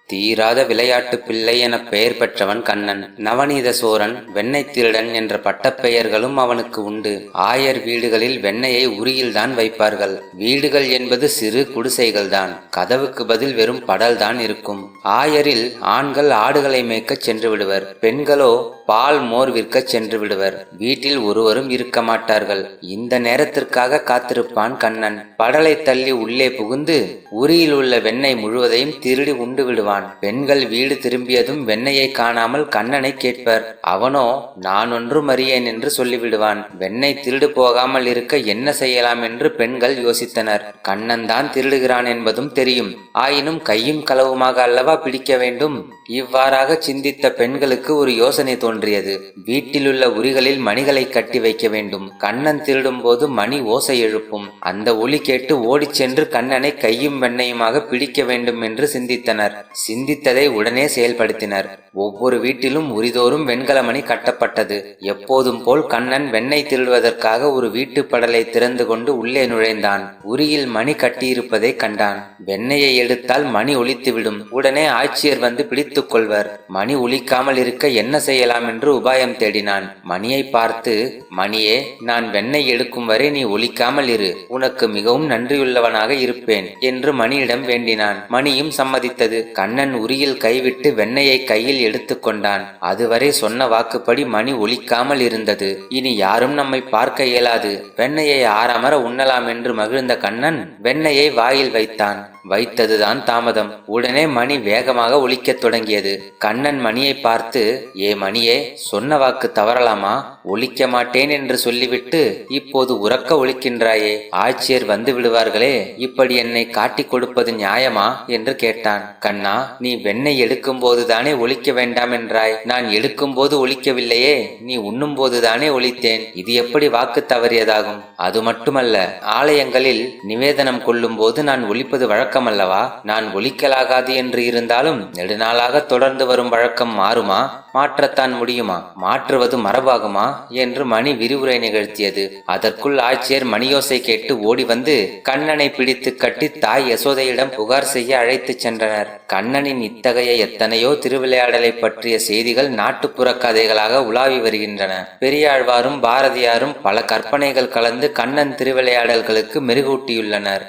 தீராத விளையாட்டு பிள்ளை என பெயர் பெற்றவன் கண்ணன். நவநீத சோரன், வெண்ணெய் திருடன் என்ற பட்டப்பெயர்களும் அவனுக்கு உண்டு. ஆயர் வீடுகளில் வெண்ணெயை உரியில்தான் வைப்பார்கள். வீடுகள் என்பது சிறு குடிசைகள்தான். கதவுக்கு பதில் வெறும் படல்தான் இருக்கும். ஆயரில் ஆண்கள் ஆடுகளை மேய்க்கச் சென்று விடுவர். பெண்களோ பால் மோர் விற்க சென்று விடுவர். வீட்டில் ஒருவரும் இருக்க மாட்டார்கள். இந்த நேரத்திற்காக காத்திருப்பான் கண்ணன். படலை தள்ளி உள்ளே புகுந்து உரியில் உள்ள வெண்ணெய் முழுவதையும் திருடி உண்டு விடுவான். பெண்கள் வீடு திரும்பியதும் வெண்ணெயை காணாமல் கண்ணனை கேட்பர். அவனோ நான் ஒன்றும் அறியேன் என்று சொல்லிவிடுவான். வெண்ணெய் திருடு போகாமல் இருக்க என்ன செய்யலாம் என்று பெண்கள் யோசித்தனர். கண்ணன் தான் திருடுகிறான் என்பதும் தெரியும். ஆயினும் கையும் களவுமாக அல்லவா பிடிக்க வேண்டும். இவ்வாறாக சிந்தித்த பெண்களுக்கு ஒரு யோசனை தோன்றியது. வீட்டிலுள்ள உரிகளில் மணிகளை கட்டி வைக்க வேண்டும். கண்ணன் திருடும் போது மணி ஓசை எழுப்பும். அந்த ஒலி கேட்டு ஓடிச் சென்று கண்ணனை கையும் வெண்ணையுமாக பிடிக்க வேண்டும் என்று சிந்தித்தனர். சிந்தித்ததை உடனே செயல்படுத்தினர். ஒவ்வொரு வீட்டிலும் உரிதோறும் வெண்கல மணி கட்டப்பட்டது. எப்போதும் போல் கண்ணன் வெண்ணெய் திருடுவதற்காக ஒரு வீட்டு படலை திறந்து கொண்டு உள்ளே நுழைந்தான். உரியில் மணி கட்டியிருப்பதை கண்டான். வெண்ணெயை எடுத்தால் மணி ஒலித்துவிடும். உடனே ஆட்சியர் வந்து பிடித்துக் கொள்வர். மணி ஒலிக்காமல் இருக்க என்ன செய்யலாம் என்று உபாயம் தேடினான். மணியை பார்த்து, மணியே, நான் வெண்ணெய் எடுக்கும் வரை நீ ஒலிக்காமல் இரு. உனக்கு மிகவும் நன்றியுள்ளவனாக இருப்பேன் என்று மணியிடம் வேண்டினான். மணியும் சம்மதித்தது. கண்ணன் உரியில் கைவிட்டு வெண்ணெயை கையில் எடுத்துக்கொண்டான். அதுவரை சொன்ன வாக்குப்படி மணி ஒலிக்காமல் இருந்தது. இனி யாரும் நம்மை பார்க்க இயலாது. வெண்ணெயை ஆறாமற உண்ணலாம் என்று மகிழ்ந்த கண்ணன் வெண்ணெயை வாயில் வைத்தான். வைத்ததுதான் தாமதம். உடனே மணி வேகமாக ஒலிக்கத் தொடங்கியது. கண்ணன் மணியை பார்த்து, ஏ மணியே, சொன்ன வாக்கு தவறலாமா? ஒலிக்க மாட்டேன் என்று சொல்லிவிட்டு இப்போது உறக்க ஒலிக்கின்றாயே. ஆட்சியர் வந்து விடுவார்களே, இப்படி என்னை காட்டிக் கொடுப்பது நியாயமா என்று கேட்டான். கண்ணா, நீ வெண்ணெய் எடுக்கும் போதுதானே ஒலிக்க வேண்டாம் என்றாய். நான் எடுக்கும் போது ஒலிக்கவில்லையே. நீ உண்ணும் போதுதானே ஒலித்தேன். இது எப்படி வாக்கு தவறியதாகும்? அது மட்டுமல்ல, ஆலயங்களில் நிவேதனம் கொள்ளும் போது நான் ஒலிப்பது வழக்கமல்லவா? நான் ஒலிக்கலாகாது என்று இருந்தாலும் நெடுநாளாக தொடர்ந்து வரும் வழக்கம் மாறுமா? மாற்றத்தான் முடியுமா? மாற்றுவது மரபாகுமா என்று மணி விரிவுரை நிகழ்த்தியது. அதற்குள் ஆட்சியர் மணியோசை கேட்டு ஓடி வந்து கண்ணனை பிடித்து கட்டி தாய் யசோதையிடம் புகார் செய்ய அழைத்துச் சென்றனர். கண்ணனின் இத்தகைய எத்தனையோ திருவிளையாடலை பற்றிய செய்திகள் நாட்டுப்புற கதைகளாக உலாவி வருகின்றன. பெரியாழ்வாரும் பாரதியாரும் பல கற்பனைகள் கலந்து கண்ணன் திருவிளையாடல்களுக்கு மெருகூட்டியுள்ளனர்.